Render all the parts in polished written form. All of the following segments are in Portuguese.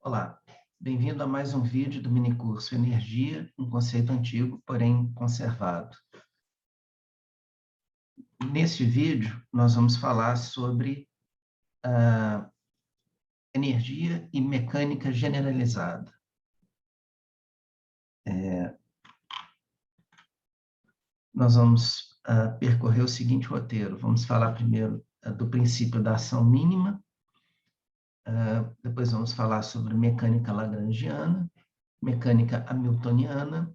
Olá, bem-vindo a mais um vídeo do minicurso Energia, um conceito antigo, porém conservado. Neste vídeo, nós vamos falar sobre energia e mecânica generalizada. Nós vamos percorrer o seguinte roteiro. Vamos falar primeiro do princípio da ação mínima, depois vamos falar sobre mecânica lagrangiana, mecânica hamiltoniana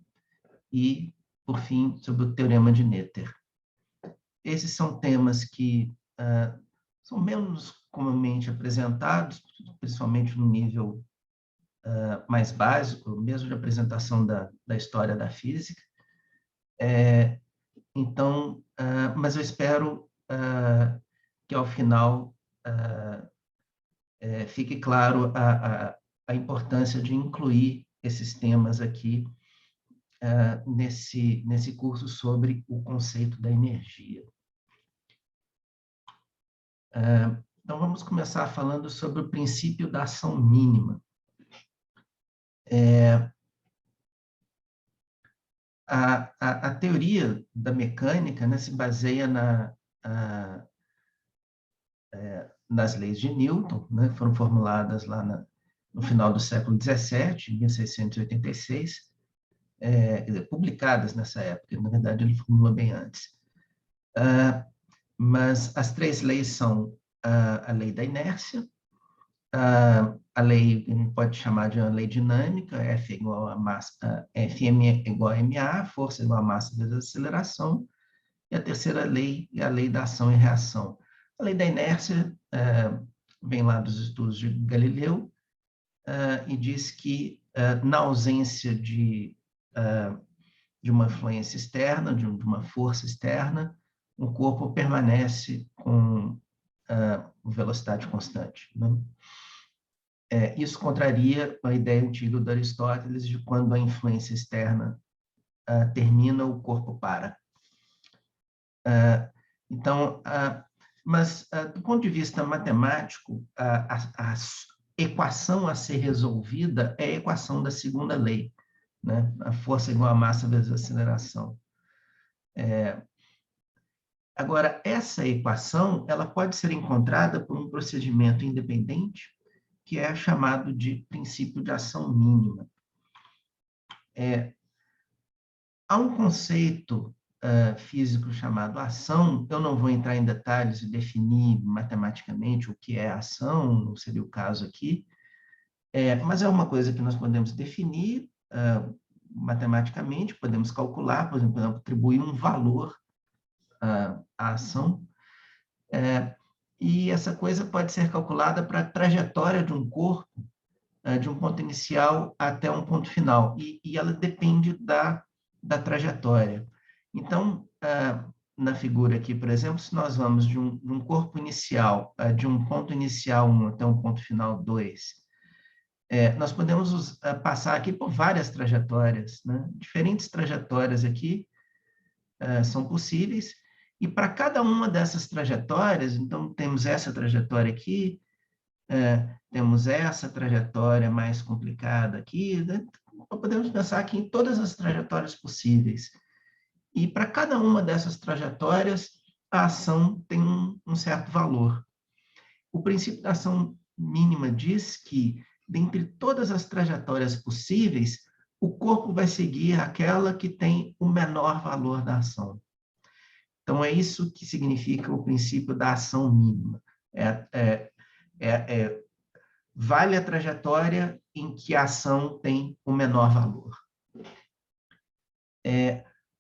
e, por fim, sobre o teorema de Noether. Esses são temas que são menos comumente apresentados, principalmente no nível mais básico, mesmo de apresentação da história da física. Então, mas eu espero que, ao final, fique claro a importância de incluir esses temas aqui nesse curso sobre o conceito da energia. Então, vamos começar falando sobre o princípio da ação mínima. A teoria da mecânica, né, se baseia nas leis de Newton, né, foram formuladas lá no final do século XVII, em 1686, publicadas nessa época, na verdade ele formula bem antes. Mas as três leis são a lei da inércia, a lei, a gente pode chamar de uma lei dinâmica, F igual a massa, Fm igual a ma, força igual a massa vezes a aceleração, e a terceira lei é a lei da ação e reação. A lei da inércia vem lá dos estudos de Galileu e diz que, na ausência de uma influência externa, de uma força externa, o corpo permanece com velocidade constante, né? Isso contraria a ideia antiga do Aristóteles de quando a influência externa termina, o corpo para. Então, mas do ponto de vista matemático, a equação a ser resolvida é a equação da segunda lei, né? A força igual a massa vezes a aceleração. Agora, essa equação ela pode ser encontrada por um procedimento independente, que é chamado de princípio de ação mínima. Há um conceito físico chamado ação. Eu não vou entrar em detalhes e definir matematicamente o que é ação, não seria o caso aqui, mas é uma coisa que nós podemos definir matematicamente, podemos calcular, por exemplo, atribuir um valor à ação, e essa coisa pode ser calculada para a trajetória de um corpo, de um ponto inicial até um ponto final, e ela depende da trajetória. Então, na figura aqui, por exemplo, se nós vamos de um corpo inicial, de um ponto inicial 1 até um ponto final 2, nós podemos passar aqui por várias trajetórias, né? Diferentes trajetórias aqui são possíveis, e para cada uma dessas trajetórias, então temos essa trajetória aqui, temos essa trajetória mais complicada aqui, né? Podemos pensar aqui em todas as trajetórias possíveis. E para cada uma dessas trajetórias, a ação tem um certo valor. O princípio da ação mínima diz que, dentre todas as trajetórias possíveis, o corpo vai seguir aquela que tem o menor valor da ação. Então, é isso que significa o princípio da ação mínima. Vale a trajetória em que a ação tem o menor valor.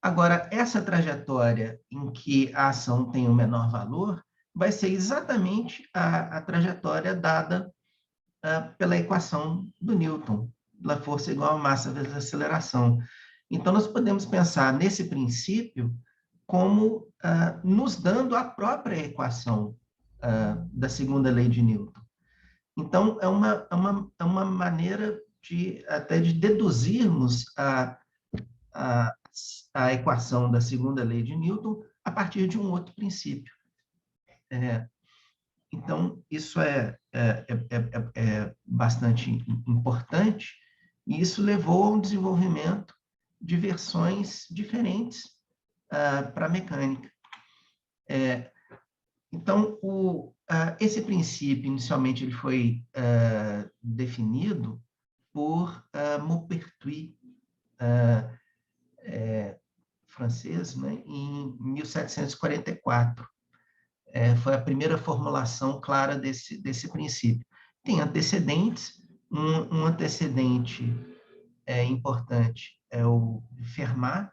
Agora, essa trajetória em que a ação tem o menor valor vai ser exatamente a trajetória dada pela equação do Newton, da força igual a massa vezes a aceleração. Então, nós podemos pensar nesse princípio como nos dando a própria equação da segunda lei de Newton. Então, é uma maneira até de deduzirmos a equação da segunda lei de Newton a partir de um outro princípio. Então, isso é bastante importante, e isso levou a um desenvolvimento de versões diferentes para a mecânica. Então, esse princípio, inicialmente, ele foi definido por Maupertuis, francês, né, em 1744. Foi a primeira formulação clara desse princípio. Tem antecedentes, um antecedente importante é o Fermat,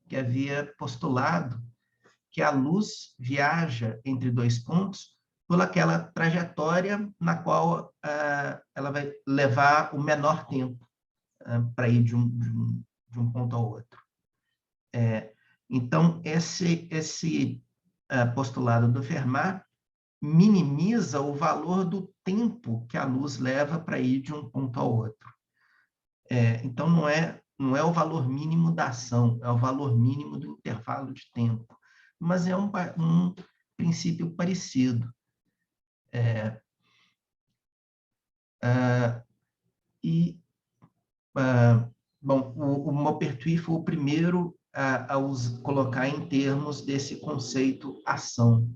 que havia postulado que a luz viaja entre dois pontos por aquela trajetória na qual ela vai levar o menor tempo para ir de um ponto ao outro. Então, esse postulado do Fermat minimiza o valor do tempo que a luz leva para ir de um ponto ao outro. Então, não é o valor mínimo da ação, é o valor mínimo do intervalo de tempo, mas é um princípio parecido. Bom, o Maupertuis foi o primeiro a colocar em termos desse conceito ação,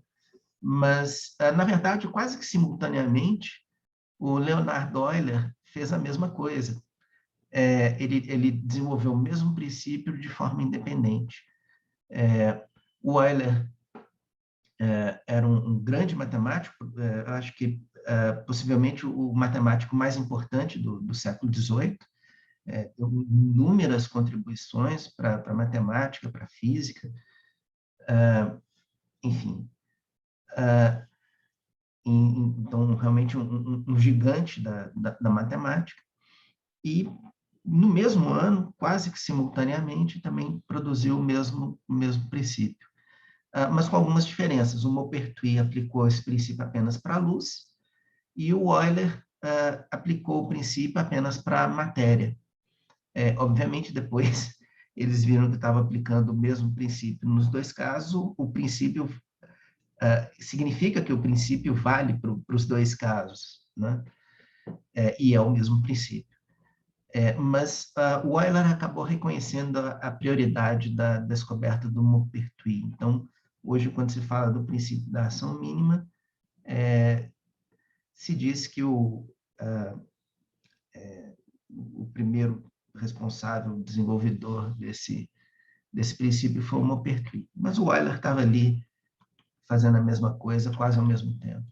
mas, na verdade, quase que simultaneamente, o Leonhard Euler fez a mesma coisa. Ele desenvolveu o mesmo princípio de forma independente. O Euler era um grande matemático, acho que possivelmente o matemático mais importante do século XVIII, deu inúmeras contribuições para a matemática, para a física, enfim. Então, realmente um gigante da matemática. E, no mesmo ano, quase que simultaneamente, também produziu o mesmo princípio. Mas com algumas diferenças. O Maupertuis aplicou esse princípio apenas para a luz, e o Euler aplicou o princípio apenas para a matéria. Obviamente, depois, eles viram que estava aplicando o mesmo princípio nos dois casos. O princípio significa que o princípio vale para os dois casos, né? E é o mesmo princípio. Mas o Euler acabou reconhecendo a prioridade da descoberta do Maupertuis. Então, hoje, quando se fala do princípio da ação mínima, se diz que o primeiro responsável, desenvolvedor desse princípio foi o Maupertuis. Mas o Euler estava ali fazendo a mesma coisa, quase ao mesmo tempo.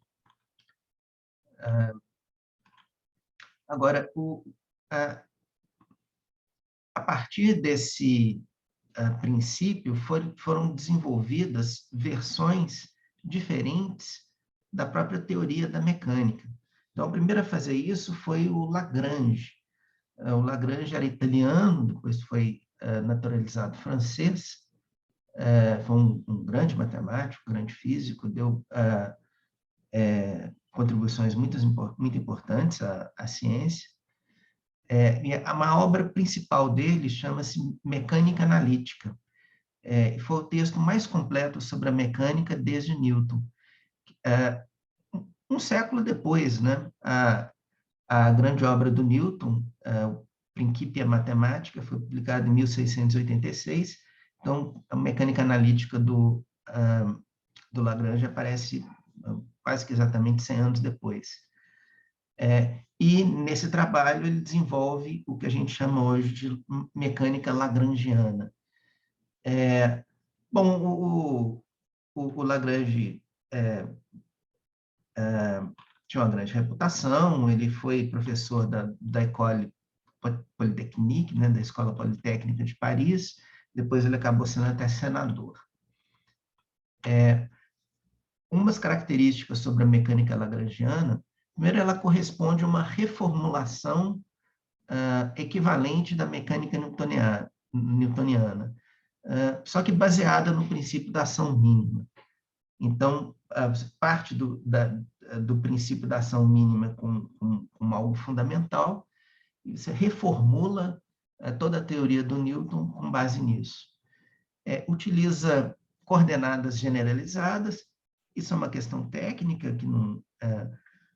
Agora, a partir desse princípio, foram desenvolvidas versões diferentes da própria teoria da mecânica. Então, o primeiro a fazer isso foi o Lagrange. O Lagrange era italiano, depois foi naturalizado francês, foi um grande matemático, grande físico, deu contribuições muito importantes à ciência. A obra principal dele chama-se Mecânica Analítica. Foi o texto mais completo sobre a mecânica desde Newton. Um século depois, né, a grande obra do Newton, o Principia Mathematica, foi publicada em 1686. Então, a mecânica analítica do Lagrange aparece quase que exatamente 100 anos depois. E, nesse trabalho, ele desenvolve o que a gente chama hoje de mecânica lagrangiana. Bom, o Lagrange tinha uma grande reputação, ele foi professor da École Polytechnique, né, da Escola Politécnica de Paris, depois ele acabou sendo até senador. Umas características sobre a mecânica lagrangiana: primeiro, ela corresponde a uma reformulação equivalente da mecânica newtoniana, só que baseada no princípio da ação mínima. Então, parte do princípio da ação mínima com algo fundamental, e você reformula toda a teoria do Newton com base nisso. Utiliza coordenadas generalizadas. Isso é uma questão técnica que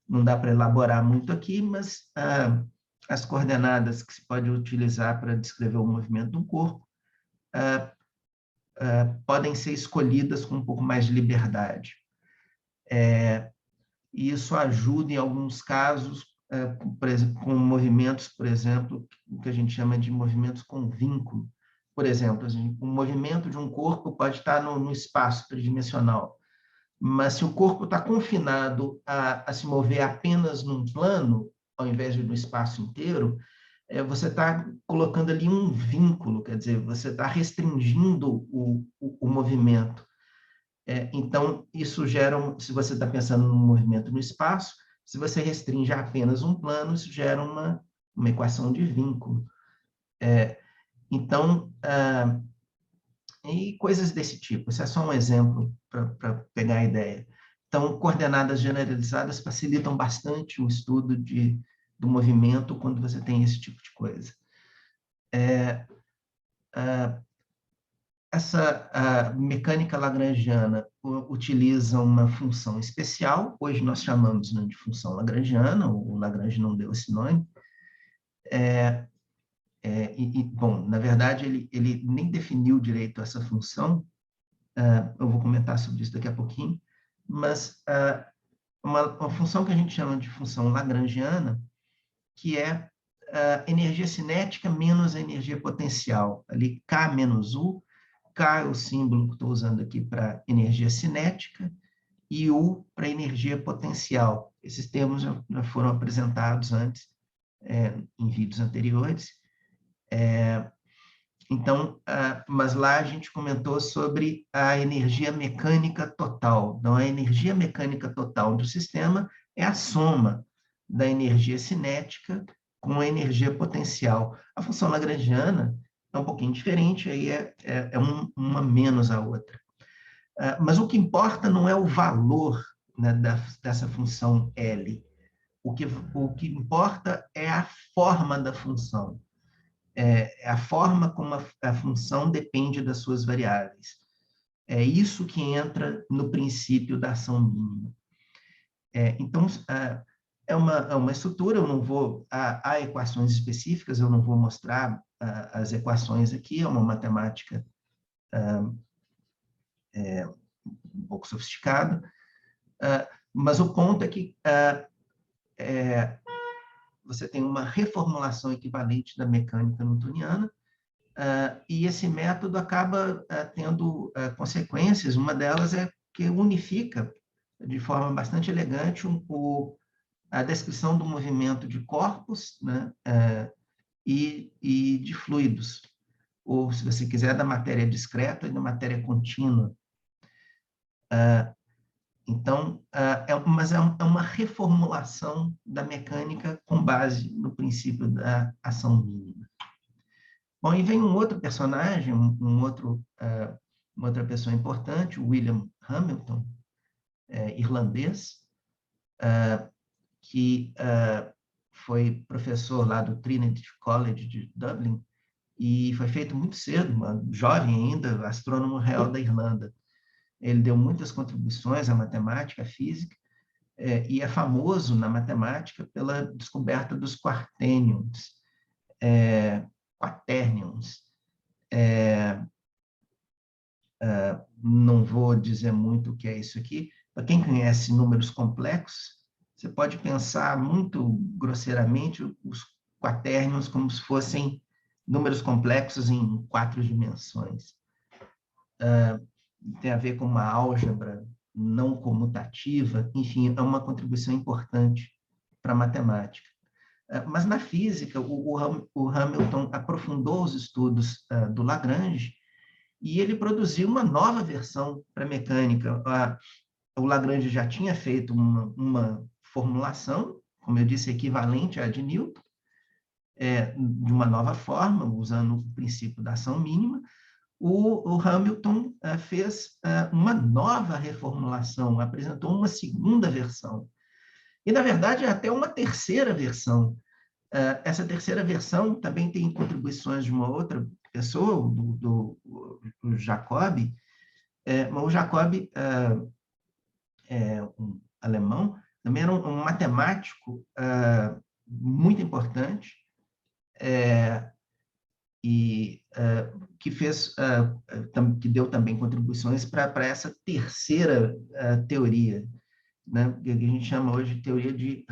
não dá para elaborar muito aqui, mas as coordenadas que se pode utilizar para descrever o movimento do corpo podem ser escolhidas com um pouco mais de liberdade. E isso ajuda, em alguns casos, por exemplo, com movimentos, por exemplo, que a gente chama de movimentos com vínculo. Por exemplo, o movimento de um corpo pode estar no espaço tridimensional, mas se o corpo está confinado a se mover apenas num plano, ao invés de no espaço inteiro, você está colocando ali um vínculo, quer dizer, você está restringindo o movimento. Então, isso gera, se você está pensando no movimento no espaço, se você restringe apenas um plano, isso gera uma equação de vínculo. Então, e coisas desse tipo. Isso é só um exemplo para pegar a ideia. Então, coordenadas generalizadas facilitam bastante o estudo do movimento quando você tem esse tipo de coisa. Essa mecânica lagrangiana utiliza uma função especial, hoje nós chamamos de função lagrangiana, o Lagrange não deu esse nome. Bom, na verdade, ele nem definiu direito essa função, eu vou comentar sobre isso daqui a pouquinho, mas uma função que a gente chama de função lagrangiana, que é a energia cinética menos a energia potencial, ali K menos U. K é o símbolo que estou usando aqui para energia cinética e U para energia potencial. Esses termos já foram apresentados antes, em vídeos anteriores. Então, mas lá a gente comentou sobre a energia mecânica total. Então, a energia mecânica total do sistema é a soma da energia cinética com a energia potencial. A função lagrangiana é um pouquinho diferente, aí uma menos a outra. Mas o que importa não é o valor, né, dessa função L. O que importa é a forma da função. A forma como a função depende das suas variáveis. É isso que entra no princípio da ação mínima. Então, é uma estrutura, eu não vou... Há equações específicas, eu não vou mostrar as equações aqui, é uma matemática um pouco sofisticada, mas o ponto é que você tem uma reformulação equivalente da mecânica newtoniana, e esse método acaba tendo consequências. Uma delas é que unifica, de forma bastante elegante, a descrição do movimento de corpos, né, e de fluidos, ou, se você quiser, da matéria discreta e da matéria contínua. Então, mas é uma reformulação da mecânica com base no princípio da ação mínima. Bom, e vem um outro personagem, uma outra pessoa importante, o William Hamilton, irlandês, que foi professor lá do Trinity College de Dublin, e foi feito muito cedo, jovem ainda, astrônomo real da Irlanda. Ele deu muitas contribuições à matemática, à física, e é famoso na matemática pela descoberta dos quaternions. Não vou dizer muito o que é isso aqui. Para quem conhece números complexos, você pode pensar muito grosseiramente os quaternions como se fossem números complexos em 4 dimensões. Tem a ver com uma álgebra não comutativa, enfim, é uma contribuição importante para a matemática. Mas na física, o Hamilton aprofundou os estudos do Lagrange e ele produziu uma nova versão para a mecânica. O Lagrange já tinha feito uma formulação, como eu disse, equivalente à de Newton, de uma nova forma, usando o princípio da ação mínima. O Hamilton fez uma nova reformulação, apresentou uma segunda versão. E, na verdade, até uma terceira versão. Essa terceira versão também tem contribuições de uma outra pessoa, do Jacobi. Mas o Jacobi é um alemão, também era um matemático muito importante, e que que deu também contribuições para essa terceira teoria, né, que a gente chama hoje de teoria de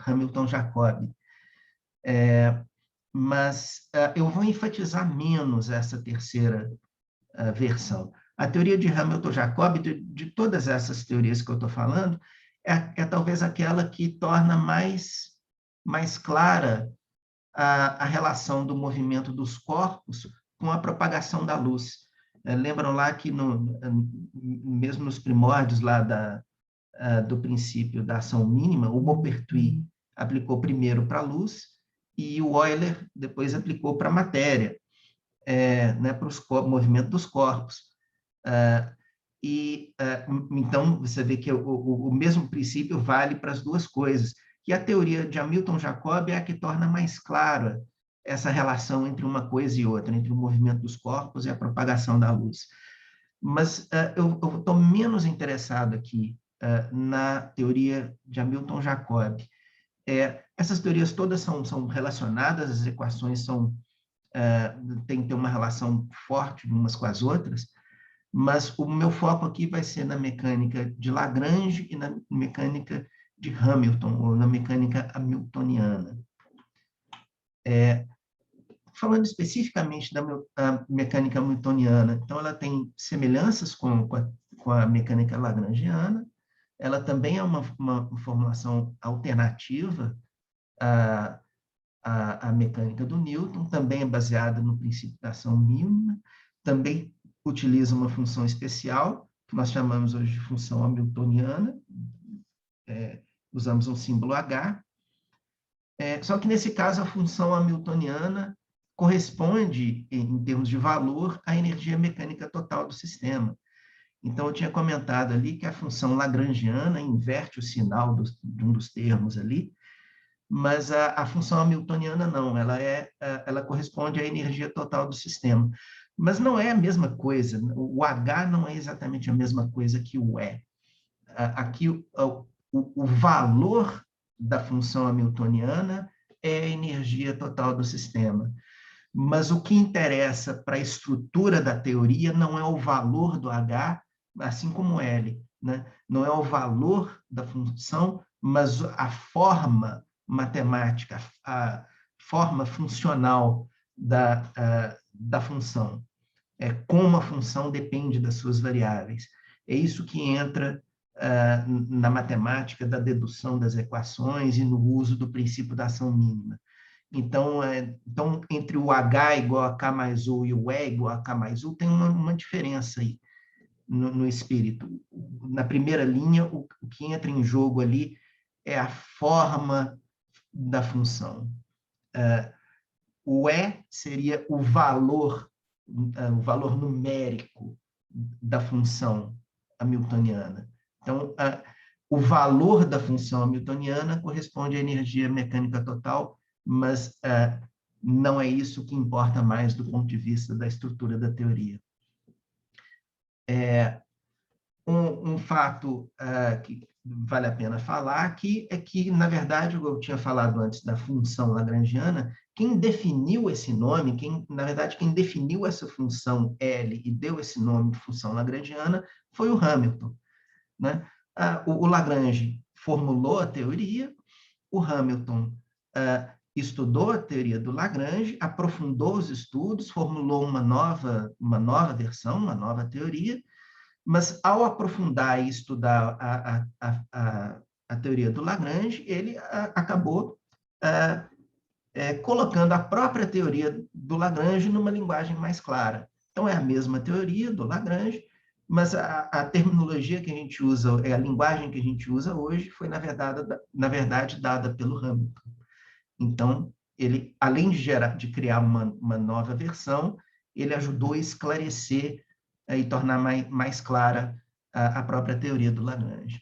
Hamilton-Jacobi. Mas eu vou enfatizar menos essa terceira versão. A teoria de Hamilton-Jacobi, de todas essas teorias que eu estou falando, é talvez aquela que torna mais clara a relação do movimento dos corpos com a propagação da luz. Lembram lá que, mesmo nos primórdios lá do princípio da ação mínima, o Maupertuis aplicou primeiro para a luz e o Euler depois aplicou para a matéria, né, para o movimento dos corpos. Então, você vê que o mesmo princípio vale para as duas coisas. E a teoria de Hamilton-Jacobi é a que torna mais clara essa relação entre uma coisa e outra, entre o movimento dos corpos e a propagação da luz. Mas eu estou menos interessado aqui na teoria de Hamilton-Jacobi. Essas teorias todas são relacionadas, as equações têm que ter uma relação forte umas com as outras, mas o meu foco aqui vai ser na mecânica de Lagrange e na mecânica de Hamilton, ou na mecânica hamiltoniana. Falando especificamente da mecânica hamiltoniana, então ela tem semelhanças com a mecânica lagrangiana, ela também é uma formulação alternativa à mecânica do Newton, também é baseada no princípio da ação mínima, também utiliza uma função especial, que nós chamamos hoje de função hamiltoniana, usamos um símbolo H, só que nesse caso a função hamiltoniana corresponde, em termos de valor, à energia mecânica total do sistema. Então, eu tinha comentado ali que a função lagrangiana inverte o sinal de um dos termos ali, mas a função hamiltoniana não, ela corresponde à energia total do sistema. Mas não é a mesma coisa, o H não é exatamente a mesma coisa que o E. Aqui, o valor da função hamiltoniana é a energia total do sistema. Mas o que interessa para a estrutura da teoria não é o valor do H, assim como L, né? Não é o valor da função, mas a forma matemática, a forma funcional da função. Como a função depende das suas variáveis. É isso que entra na matemática da dedução das equações e no uso do princípio da ação mínima. Então, entre o H igual a K mais U e o E igual a K mais U, tem uma diferença aí no espírito. Na primeira linha, o que entra em jogo ali é a forma da função. O E seria o valor numérico da função hamiltoniana. Então, o valor da função hamiltoniana corresponde à energia mecânica total, mas não é isso que importa mais do ponto de vista da estrutura da teoria. Um fato que vale a pena falar aqui é que, na verdade, eu tinha falado antes da função lagrangiana, quem definiu esse nome, na verdade, quem definiu essa função L e deu esse nome de função lagrangiana foi o Hamilton, né? O Lagrange formulou a teoria, o Hamilton estudou a teoria do Lagrange, aprofundou os estudos, formulou uma nova versão, uma nova teoria, mas ao aprofundar e estudar a teoria do Lagrange, ele acabou colocando a própria teoria do Lagrange numa linguagem mais clara. Então, é a mesma teoria do Lagrange, mas a terminologia que a gente usa, a linguagem que a gente usa hoje, foi, na verdade, dada pelo Hamilton. Então, ele, além de criar uma nova versão, ele ajudou a esclarecer e tornar mais clara a própria teoria do Lagrange.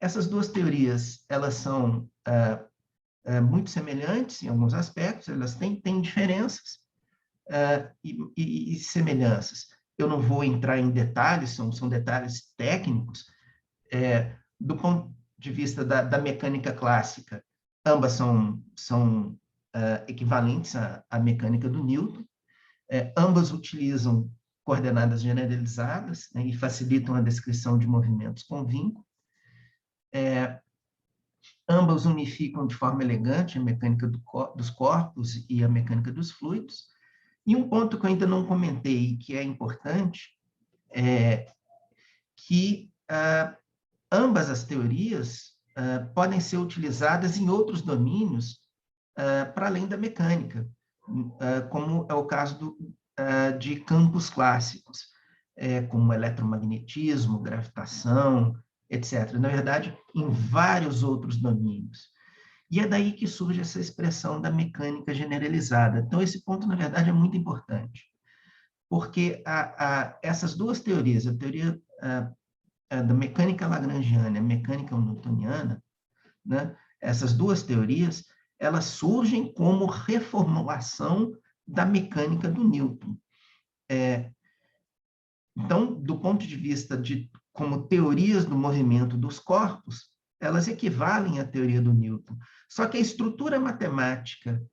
Essas duas teorias, elas são muito semelhantes em alguns aspectos, elas têm diferenças e semelhanças. Eu não vou entrar em detalhes, são detalhes técnicos, do ponto de vista da mecânica clássica, ambas são equivalentes à mecânica do Newton. Ambas utilizam coordenadas generalizadas, né, e facilitam a descrição de movimentos com vínculo. Ambas unificam de forma elegante a mecânica dos corpos e a mecânica dos fluidos. E um ponto que eu ainda não comentei, que é importante, é que ambas as teorias podem ser utilizadas em outros domínios para além da mecânica, como é o caso de campos clássicos, como eletromagnetismo, gravitação, etc. Na verdade, em vários outros domínios. E é daí que surge essa expressão da mecânica generalizada. Então, esse ponto, na verdade, é muito importante, porque essas duas teorias, a teoria da mecânica lagrangiana e a mecânica newtoniana, né, essas duas teorias, elas surgem como reformulação da mecânica do Newton. Então, do ponto de vista de como teorias do movimento dos corpos, elas equivalem à teoria do Newton. Só que a estrutura matemática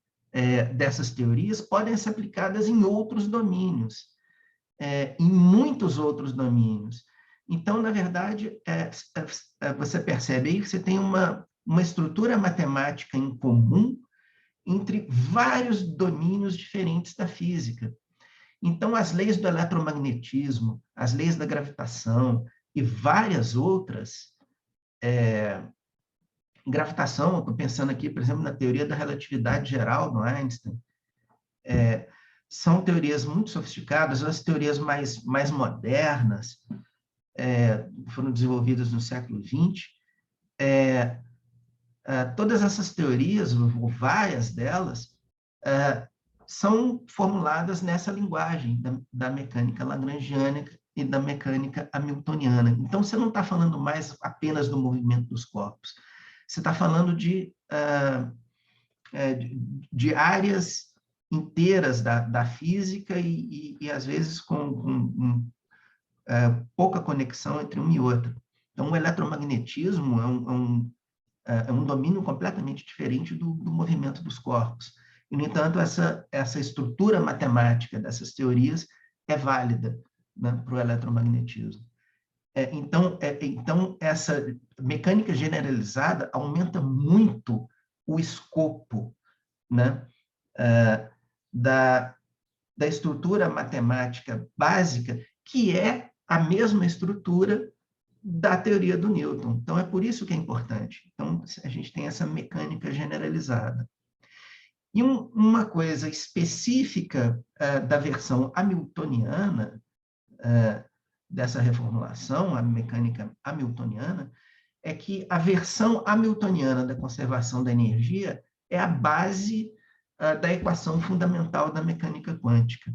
dessas teorias podem ser aplicadas em outros domínios, em muitos outros domínios. Então, na verdade, você percebe aí que você tem uma estrutura matemática em comum entre vários domínios diferentes da física. Então, as leis do eletromagnetismo, as leis da gravitação e várias outras, gravitação, estou pensando aqui, por exemplo, na teoria da relatividade geral do Einstein, são teorias muito sofisticadas, as teorias mais modernas, foram desenvolvidas no século XX. Todas essas teorias, ou várias delas, são formuladas nessa linguagem da mecânica lagrangiana e da mecânica hamiltoniana. Então, você não está falando mais apenas do movimento dos corpos, você está falando de áreas inteiras da física e às vezes, com pouca conexão entre uma e outra. Então, o eletromagnetismo é um domínio completamente diferente do movimento dos corpos. E, no entanto, essa estrutura matemática dessas teorias é válida, né, para o eletromagnetismo. Então, essa mecânica generalizada aumenta muito o escopo, né, da estrutura matemática básica, que é a mesma estrutura da teoria do Newton. Então, é por isso que é importante. Então, a gente tem essa mecânica generalizada. E uma coisa específica da versão hamiltoniana, dessa reformulação, a mecânica hamiltoniana, é que a versão hamiltoniana da conservação da energia é a base da equação fundamental da mecânica quântica.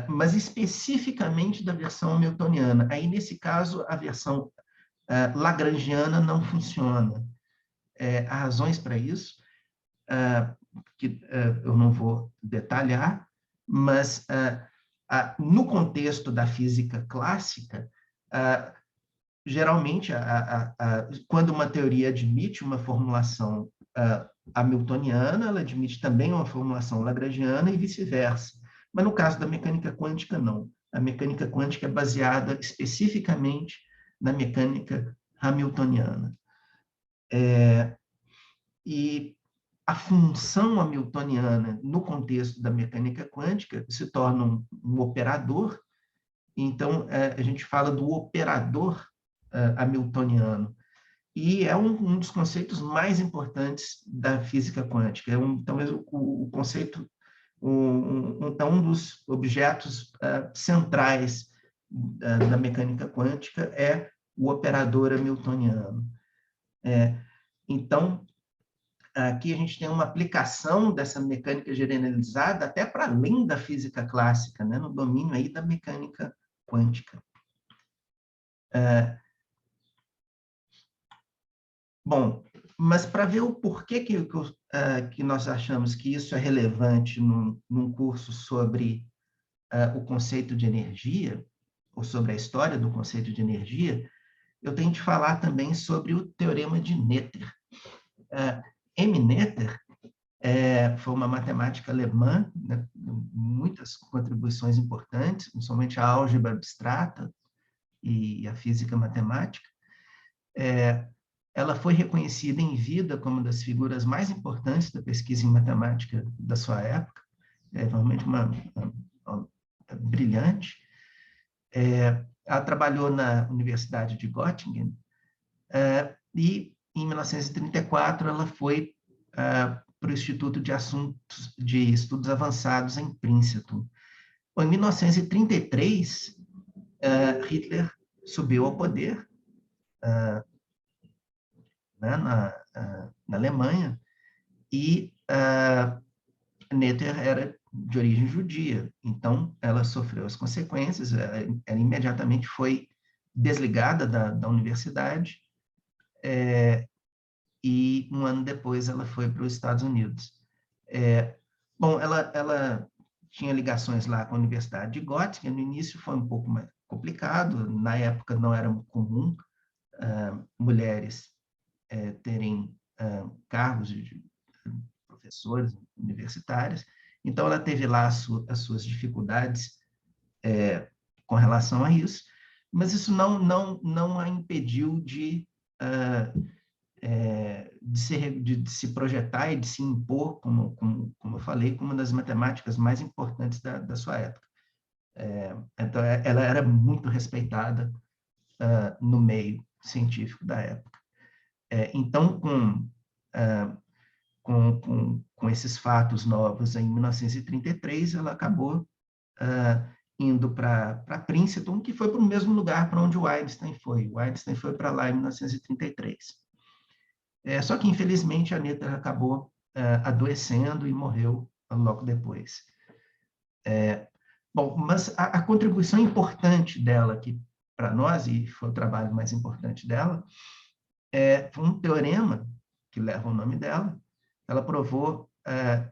Mas especificamente da versão hamiltoniana. Aí, nesse caso, a versão lagrangiana não funciona. Há razões para isso, que eu não vou detalhar, mas no contexto da física clássica, geralmente, quando uma teoria admite uma formulação hamiltoniana, ela admite também uma formulação lagrangiana e vice-versa. Mas no caso da mecânica quântica, não. A mecânica quântica é baseada especificamente na mecânica hamiltoniana. E a função hamiltoniana, no contexto da mecânica quântica, se torna um operador. Então, a gente fala do operador hamiltoniano. E é um dos conceitos mais importantes da física quântica. Talvez o conceito, um dos objetos centrais da mecânica quântica é o operador hamiltoniano. Então, aqui a gente tem uma aplicação dessa mecânica generalizada até para além da física clássica, né, no domínio aí da mecânica quântica. Bom, mas para ver o porquê que nós achamos que isso é relevante num curso sobre o conceito de energia, ou sobre a história do conceito de energia, eu tenho de falar também sobre o teorema de Noether. M. Noether foi uma matemática alemã, né, muitas contribuições importantes, principalmente a álgebra abstrata e a física matemática. Ela foi reconhecida em vida como uma das figuras mais importantes da pesquisa em matemática da sua época, realmente uma brilhante. Ela trabalhou na Universidade de Göttingen e, em 1934, ela foi para o Instituto de Estudos Avançados em Princeton. Em 1933, Hitler subiu ao poder né, na Alemanha, e Noether era de origem judia, então ela sofreu as consequências, ela imediatamente foi desligada da universidade, e um ano depois ela foi para os Estados Unidos. Bom, ela tinha ligações lá com a Universidade de Göttingen, no início foi um pouco mais complicado, na época não era comum mulheres terem cargos de professores universitários, então ela teve lá as suas dificuldades com relação a isso, mas isso não a impediu de se projetar e de se impor, como eu falei, como uma das matemáticas mais importantes da sua época. Então, ela era muito respeitada no meio científico da época. Então, com esses fatos novos, em 1933, ela acabou indo para Princeton, que foi para o mesmo lugar para onde o Einstein foi. O Einstein foi para lá em 1933. Só que, infelizmente, a Noether acabou adoecendo e morreu logo depois. Bom, mas a contribuição importante dela aqui para nós, e foi o trabalho mais importante dela, foi um teorema que leva o nome dela. Ela provou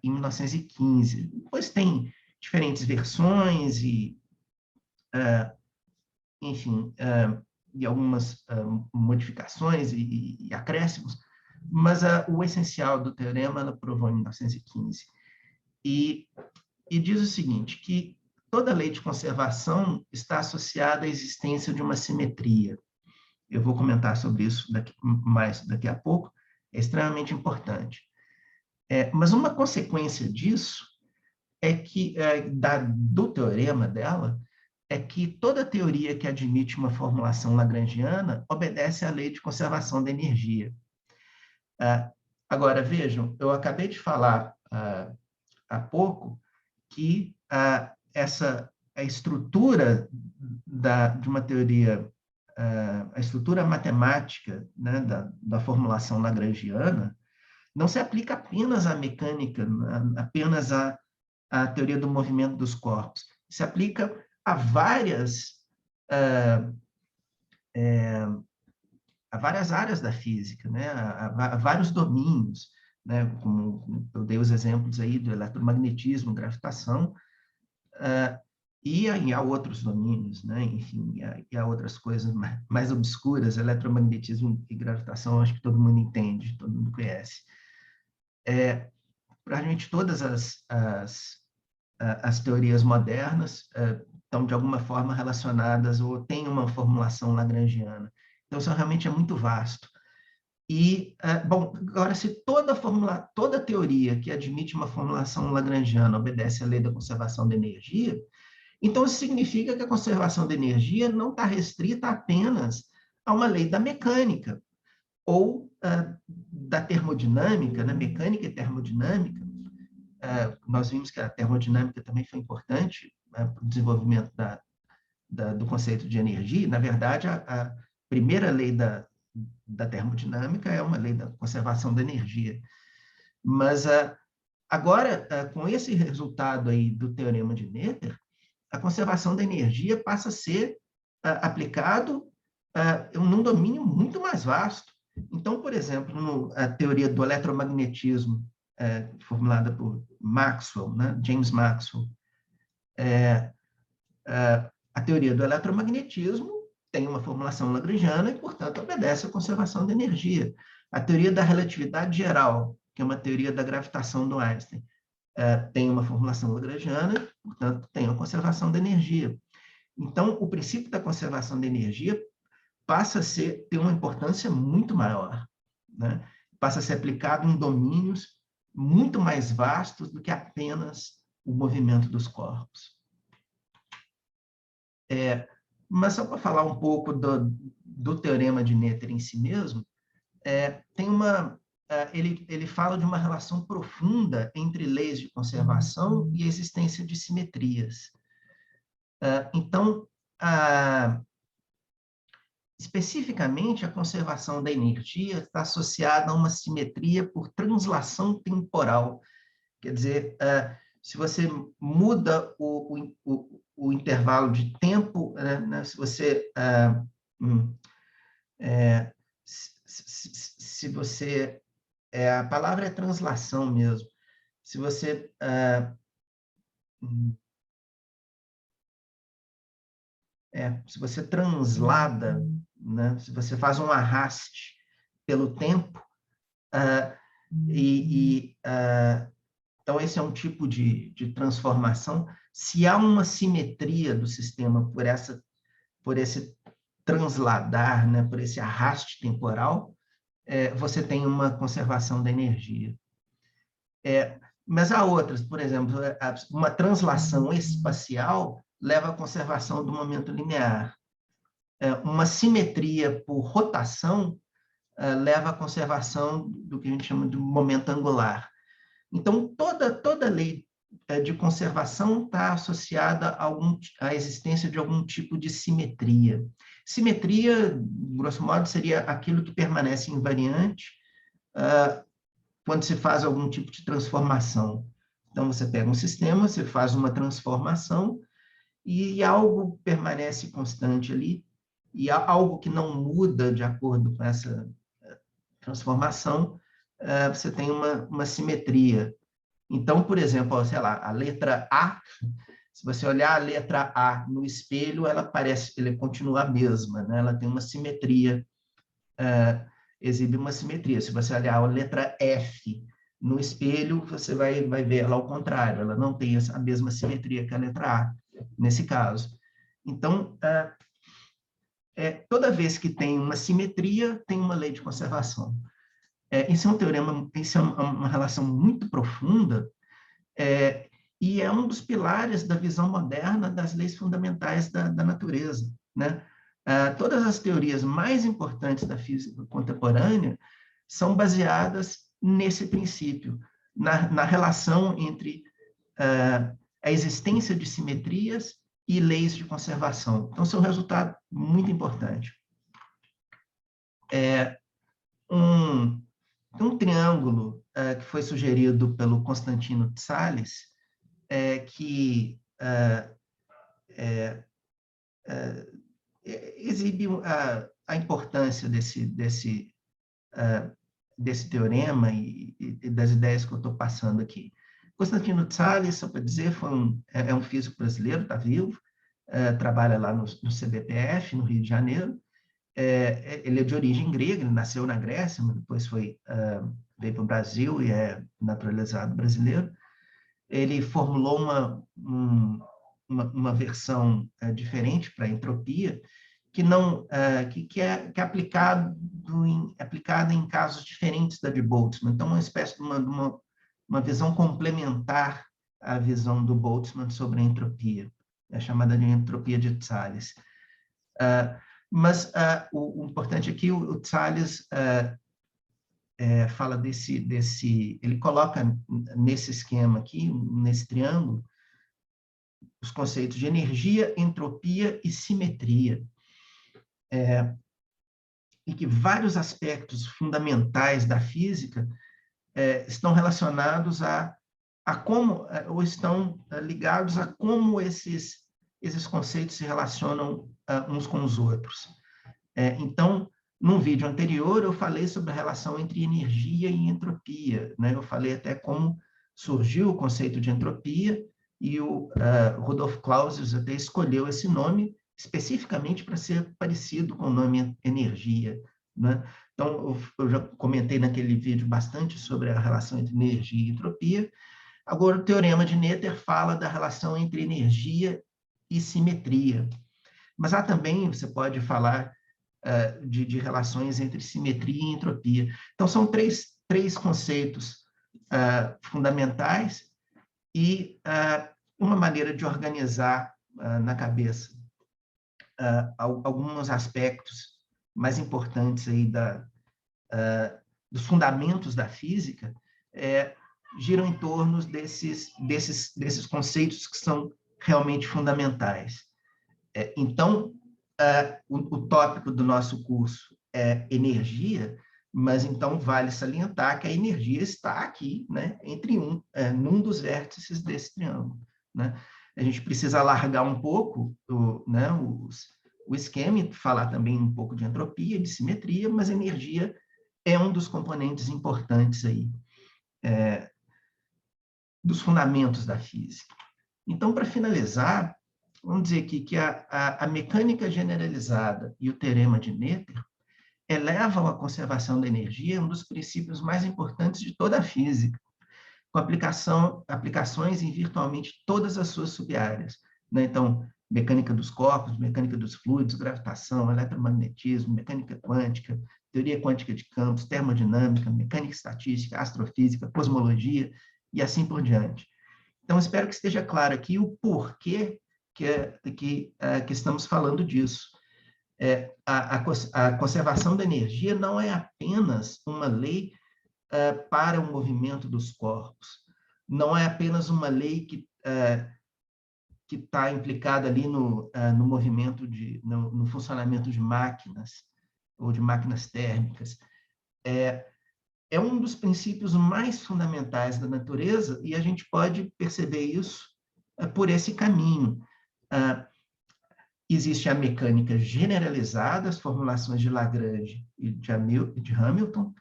em 1915. Depois tem diferentes versões e, enfim, e algumas modificações e acréscimos, mas o essencial do teorema ela provou em 1915. E diz o seguinte, que toda lei de conservação está associada à existência de uma simetria. Eu vou comentar sobre isso mais daqui a pouco, é extremamente importante. Mas uma consequência disso é que, do teorema dela, é que toda teoria que admite uma formulação lagrangiana obedece à lei de conservação da energia. Agora, vejam, eu acabei de falar há pouco que a estrutura de uma teoria, a estrutura matemática, né, da formulação lagrangiana, não se aplica apenas à mecânica, apenas à teoria do movimento dos corpos. Se aplica a várias áreas da física, né? a vários domínios, né? Como eu dei os exemplos aí do eletromagnetismo, gravitação, e há outros domínios, né? Enfim, e há outras coisas mais obscuras, eletromagnetismo e gravitação, acho que todo mundo entende, todo mundo conhece. Praticamente todas as teorias modernas estão, de alguma forma, relacionadas ou têm uma formulação lagrangiana. Então, isso realmente é muito vasto. E, bom, agora, se toda teoria que admite uma formulação lagrangiana obedece à lei da conservação da energia, então isso significa que a conservação da energia não está restrita apenas a uma lei da mecânica ou da termodinâmica, né? Mecânica e termodinâmica. Nós vimos que a termodinâmica também foi importante para o desenvolvimento do conceito de energia. Na verdade, a primeira lei da termodinâmica é uma lei da conservação da energia. Mas agora, com esse resultado aí do teorema de Noether, a conservação da energia passa a ser aplicado num domínio muito mais vasto. Então, por exemplo, a teoria do eletromagnetismo, formulada por Maxwell, né, James Maxwell, A teoria do eletromagnetismo tem uma formulação lagrangiana e, portanto, obedece à conservação da energia. A teoria da relatividade geral, que é uma teoria da gravitação do Einstein, tem uma formulação lagrangiana, portanto, tem a conservação da energia. Então, o princípio da conservação da energia passa a ter uma importância muito maior, né? Passa a ser aplicado em domínios muito mais vastos do que apenas o movimento dos corpos. Mas só para falar um pouco do teorema de Noether em si mesmo, ele fala de uma relação profunda entre leis de conservação e a existência de simetrias. Então, especificamente, a conservação da energia está associada a uma simetria por translação temporal. Quer dizer, se você muda o intervalo de tempo, né, se você... se você... a palavra é translação mesmo. Se você... se você translada, né, se você faz um arraste pelo tempo, então esse é um tipo de transformação. Se há uma simetria do sistema por esse transladar, né, por esse arraste temporal, você tem uma conservação da energia. Mas há outras, por exemplo, uma translação espacial leva à conservação do momento linear. Uma simetria por rotação leva à conservação do que a gente chama de momento angular. Então, toda lei de conservação está associada à existência de algum tipo de simetria. Simetria, grosso modo, seria aquilo que permanece invariante quando se faz algum tipo de transformação. Então, você pega um sistema, você faz uma transformação e algo permanece constante ali, e algo que não muda de acordo com essa transformação, você tem uma simetria. Então, por exemplo, sei lá, a letra A, se você olhar a letra A no espelho, ela continua a mesma, né? Ela tem uma simetria, exibe uma simetria. Se você olhar a letra F no espelho, você vai ver ela ao contrário, ela não tem a mesma simetria que a letra A, nesse caso. Então, toda vez que tem uma simetria, tem uma lei de conservação. Isso é um teorema, isso é uma relação muito profunda, e é um dos pilares da visão moderna das leis fundamentais da natureza, né? Todas as teorias mais importantes da física contemporânea são baseadas nesse princípio, na relação entre a existência de simetrias e leis de conservação. Então, isso é um resultado muito importante. Um triângulo que foi sugerido pelo Constantino de Sales, que exibe a importância desse teorema e das ideias que eu estou passando aqui. Constantino de Sales, só para dizer, é um físico brasileiro, está vivo, trabalha lá no CBPF, no Rio de Janeiro. Ele é de origem grega, ele nasceu na Grécia, mas depois veio para o Brasil e é naturalizado brasileiro. Ele formulou uma versão diferente para a entropia, que é aplicada em casos diferentes da de Boltzmann. Então, uma espécie de uma visão complementar à visão do Boltzmann sobre a entropia, chamada de entropia de Thales. Mas o importante aqui, o Thales fala ele coloca nesse esquema aqui, nesse triângulo, os conceitos de energia, entropia e simetria. E que vários aspectos fundamentais da física estão relacionados a como, ou estão ligados a como esses conceitos se relacionam uns com os outros. Então, num vídeo anterior, eu falei sobre a relação entre energia e entropia, né? Eu falei até como surgiu o conceito de entropia, e o Rudolf Clausius até escolheu esse nome especificamente para ser parecido com o nome energia, né? Então, eu já comentei naquele vídeo bastante sobre a relação entre energia e entropia. Agora, o teorema de Noether fala da relação entre energia e simetria. Mas há também, você pode falar de relações entre simetria e entropia. Então, são três conceitos fundamentais e uma maneira de organizar na cabeça alguns aspectos mais importantes aí dos fundamentos da física giram em torno desses conceitos que são realmente fundamentais. Então, o tópico do nosso curso é energia, mas então vale salientar que a energia está aqui, né, num dos vértices desse triângulo, né? A gente precisa alargar um pouco o esquema e falar também um pouco de entropia, de simetria, mas a energia é um dos componentes importantes aí, dos fundamentos da física. Então, para finalizar, vamos dizer aqui que a mecânica generalizada e o teorema de Noether elevam a conservação da energia a um dos princípios mais importantes de toda a física, com aplicações em virtualmente todas as suas sub-áreas, né? Então, mecânica dos corpos, mecânica dos fluidos, gravitação, eletromagnetismo, mecânica quântica, teoria quântica de campos, termodinâmica, mecânica estatística, astrofísica, cosmologia e assim por diante. Então, espero que esteja claro aqui o porquê que estamos falando disso. A conservação da energia não é apenas uma lei para o movimento dos corpos, não é apenas uma lei que está implicada ali no movimento, no funcionamento de máquinas, ou de máquinas térmicas. É um dos princípios mais fundamentais da natureza, e a gente pode perceber isso por esse caminho. Existe a mecânica generalizada, as formulações de Lagrange e de Hamilton,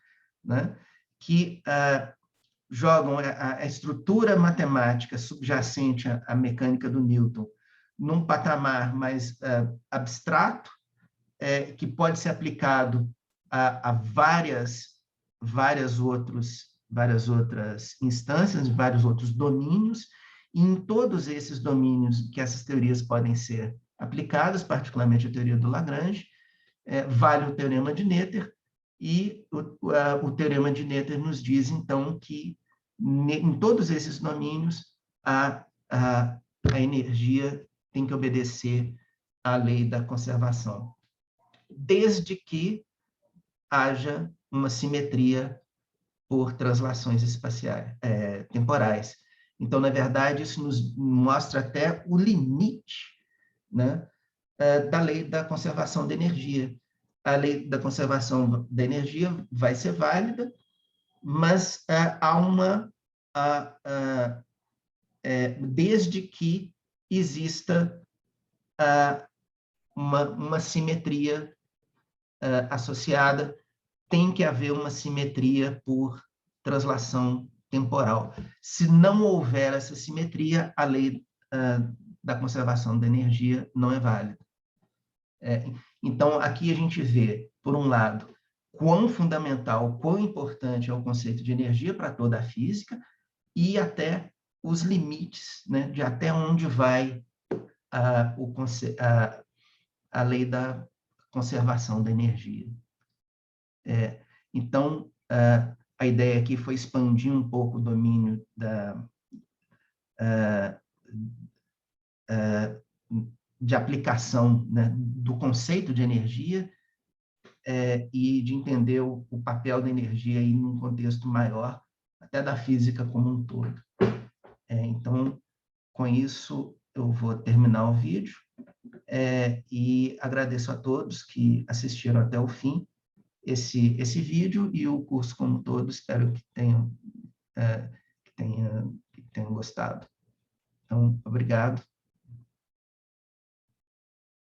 né, que jogam a estrutura matemática subjacente à mecânica do Newton num patamar mais abstrato, que pode ser aplicado a várias outras instâncias, vários outros domínios, e em todos esses domínios que essas teorias podem ser aplicadas, particularmente a teoria do Lagrange, vale o teorema de Noether, e o teorema de Noether nos diz, então, que em todos esses domínios a energia tem que obedecer à lei da conservação, desde que haja uma simetria por translações espaciais, temporais. Então, na verdade, isso nos mostra até o limite, né, da lei da conservação da energia. A lei da conservação da energia vai ser válida, mas desde que exista uma simetria associada, tem que haver uma simetria por translação temporal. Se não houver essa simetria, a lei da conservação da energia não é válida. Então, aqui a gente vê, por um lado, quão fundamental, quão importante é o conceito de energia para toda a física e até os limites, né, de até onde vai a lei da conservação da energia. Então, a ideia aqui foi expandir um pouco o domínio de aplicação, né, do conceito de energia e de entender o papel da energia em um contexto maior, até da física como um todo. Então, com isso, eu vou terminar o vídeo e agradeço a todos que assistiram até o fim esse vídeo e o curso como um todo. Espero que tenham gostado. Então, obrigado.